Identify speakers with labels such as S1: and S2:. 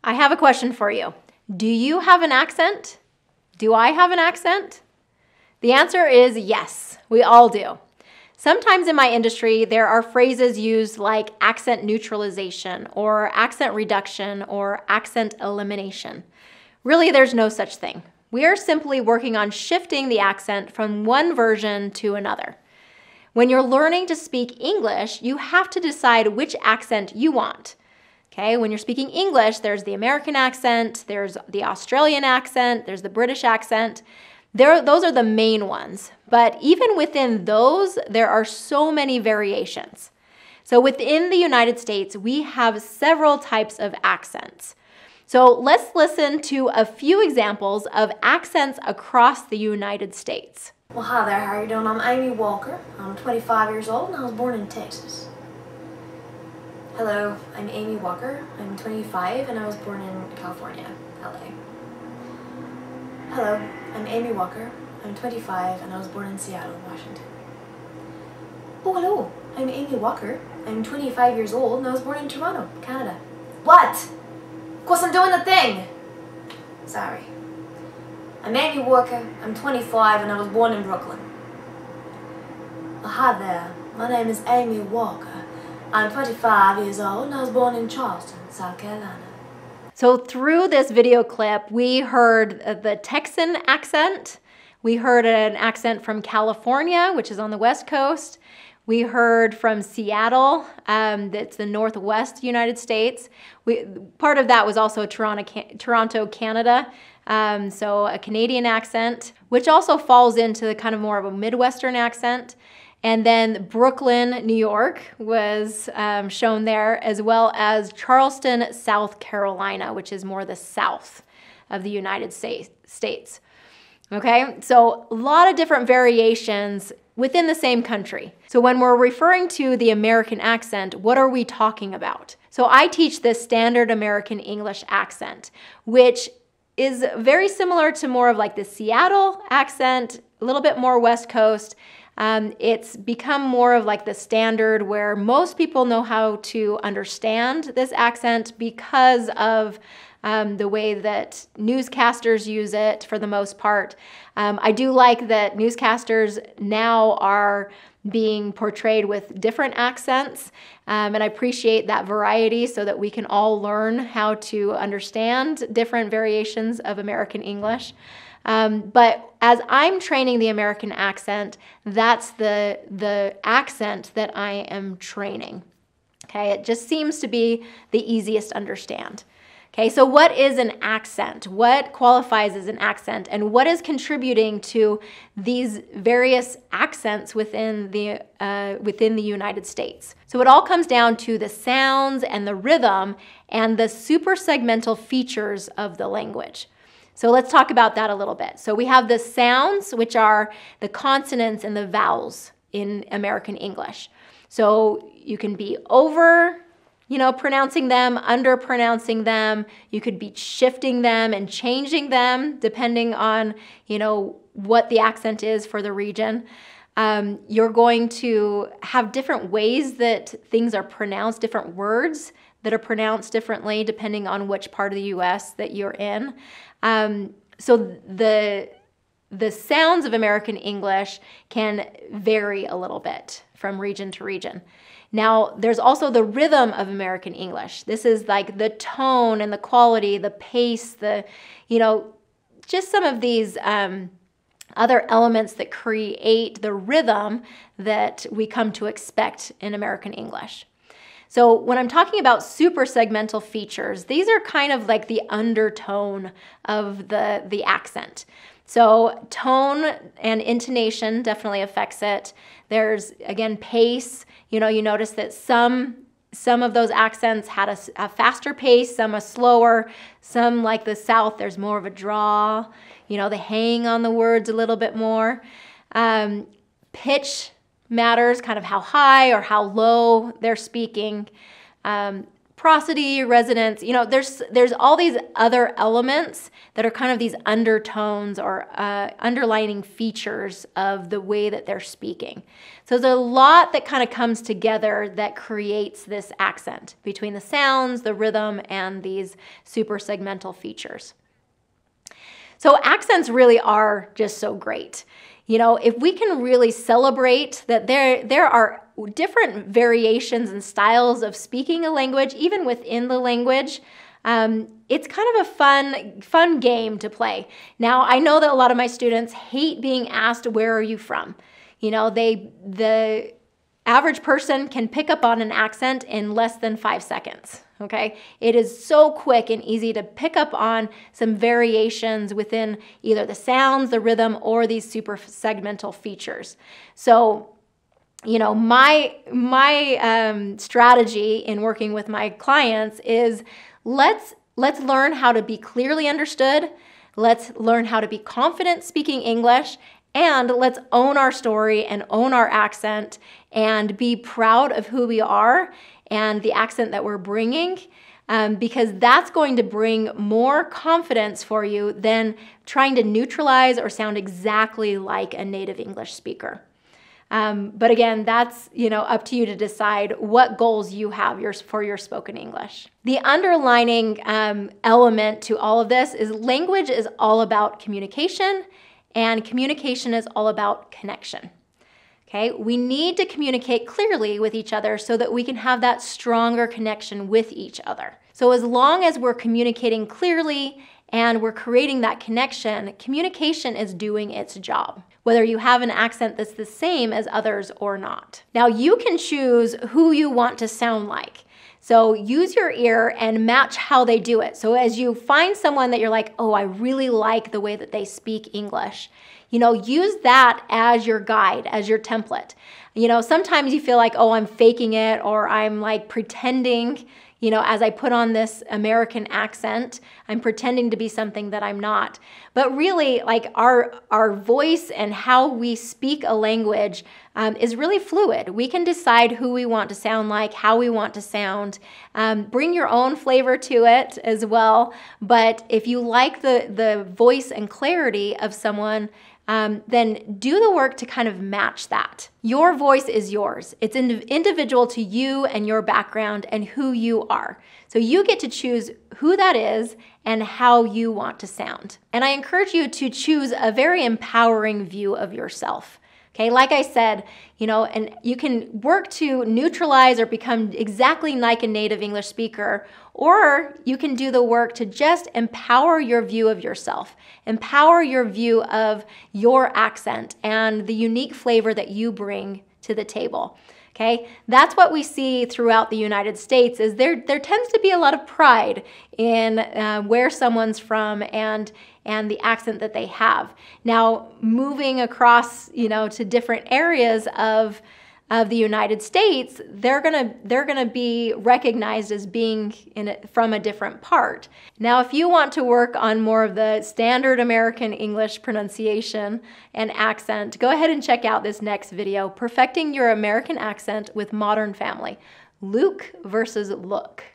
S1: I have a question for you. Do you have an accent? Do I have an accent? The answer is yes, we all do. Sometimes in my industry, there are phrases used like accent neutralization or accent reduction or accent elimination. Really, there's no such thing. We are simply working on shifting the accent from one version to another. When you're learning to speak English, you have to decide which accent you want. Okay, when you're speaking English, there's the American accent, there's the Australian accent, there's the British accent. Those are the main ones. But even within those, there are so many variations. So within the United States, we have several types of accents. So let's listen to a few examples of accents across the United States.
S2: Well, hi there, how are you doing? I'm Amy Walker. I'm 25 years old and I was born in Texas. Hello, I'm Amy Walker. I'm 25 and I was born in California, LA. Hello, I'm Amy Walker. I'm 25 and I was born in Seattle, Washington. Oh, hello, I'm Amy Walker. I'm 25 years old and I was born in Toronto, Canada. What? Of course I'm doing the thing! Sorry. I'm Amy Walker. I'm 25 and I was born in Brooklyn. Well, hi there, my name is Amy Walker. I'm 25 years old and I was born in Charleston, South Carolina.
S1: So through this video clip, we heard the Texan accent. We heard an accent from California, which is on the West Coast. We heard from Seattle, that's the Northwest United States. Part of that was also Toronto, Canada, so a Canadian accent, which also falls into the kind of more of a Midwestern accent. And then Brooklyn, New York was shown there, as well as Charleston, South Carolina, which is more the south of the United States. Okay, so a lot of different variations within the same country. So when we're referring to the American accent, what are we talking about? So I teach the standard American English accent, which is very similar to more of like the Seattle accent, a little bit more West Coast. It's become more of like the standard where most people know how to understand this accent because of the way that newscasters use it for the most part. I do like that newscasters now are being portrayed with different accents, and I appreciate that variety so that we can all learn how to understand different variations of American English. But as I'm training the American accent, that's the accent that I am training. Okay, it just seems to be the easiest to understand. Okay, so what is an accent? What qualifies as an accent? And what is contributing to these various accents within the United States? So it all comes down to the sounds and the rhythm and the suprasegmental features of the language. So let's talk about that a little bit. So we have the sounds, which are the consonants and the vowels in American English. So you can be pronouncing them, under-pronouncing them. You could be shifting them and changing them depending on, what the accent is for the region. You're going to have different ways that things are pronounced, different words that are pronounced differently depending on which part of the U.S. that you're in. So the sounds of American English can vary a little bit from region to region. Now, there's also the rhythm of American English. This is like the tone and the quality, the pace, just some of these other elements that create the rhythm that we come to expect in American English. So when I'm talking about suprasegmental features, these are kind of like the undertone of the accent. So tone and intonation definitely affects it. There's, again, pace. You notice that some of those accents had a faster pace, some a slower, some like the South, there's more of a draw. They hang on the words a little bit more. Pitch matters, kind of how high or how low they're speaking. prosody, resonance. You know, there's all these other elements that are kind of these undertones or underlining features of the way that they're speaking. So there's a lot that kind of comes together that creates this accent between the sounds, the rhythm, and these super segmental features. So accents really are just so great. You know, if we can really celebrate that there are different variations and styles of speaking a language, even within the language, it's kind of a fun game to play. Now, I know that a lot of my students hate being asked, where are you from? You know, the average person can pick up on an accent in less than 5 seconds. Okay, it is so quick and easy to pick up on some variations within either the sounds, the rhythm, or these super segmental features. So, you know, my strategy in working with my clients is let's learn how to be clearly understood. Let's learn how to be confident speaking English. And let's own our story and own our accent and be proud of who we are and the accent that we're bringing, because that's going to bring more confidence for you than trying to neutralize or sound exactly like a native English speaker. But again, that's, you know, up to you to decide what goals you have for your spoken English. The underlining element to all of this is language is all about communication, and communication is all about connection. Okay, we need to communicate clearly with each other so that we can have that stronger connection with each other. So as long as we're communicating clearly and we're creating that connection, communication is doing its job, whether you have an accent that's the same as others or not. Now, you can choose who you want to sound like. So use your ear and match how they do it. So as you find someone that you're like, oh, I really like the way that they speak English, you know, use that as your guide, as your template. You know, sometimes you feel like, oh, I'm faking it, or I'm like pretending, you know, as I put on this American accent, I'm pretending to be something that I'm not. But really, like our voice and how we speak a language is really fluid. We can decide who we want to sound like, how we want to sound. Bring your own flavor to it as well. But if you like the voice and clarity of someone, then do the work to kind of match that. Your voice is yours. It's individual to you and your background and who you are. So you get to choose who that is and how you want to sound. And I encourage you to choose a very empowering view of yourself. Okay, like I said, you know, and you can work to neutralize or become exactly like a native English speaker, or you can do the work to just empower your view of yourself, empower your view of your accent and the unique flavor that you bring to the table. Okay, that's what we see throughout the United States is there tends to be a lot of pride in where someone's from and the accent that they have. Now, moving across, you know, to different areas of the United States, they're gonna be recognized as being from a different part. Now, if you want to work on more of the standard American English pronunciation and accent, go ahead and check out this next video, Perfecting Your American Accent with Modern Family, Luke versus Look.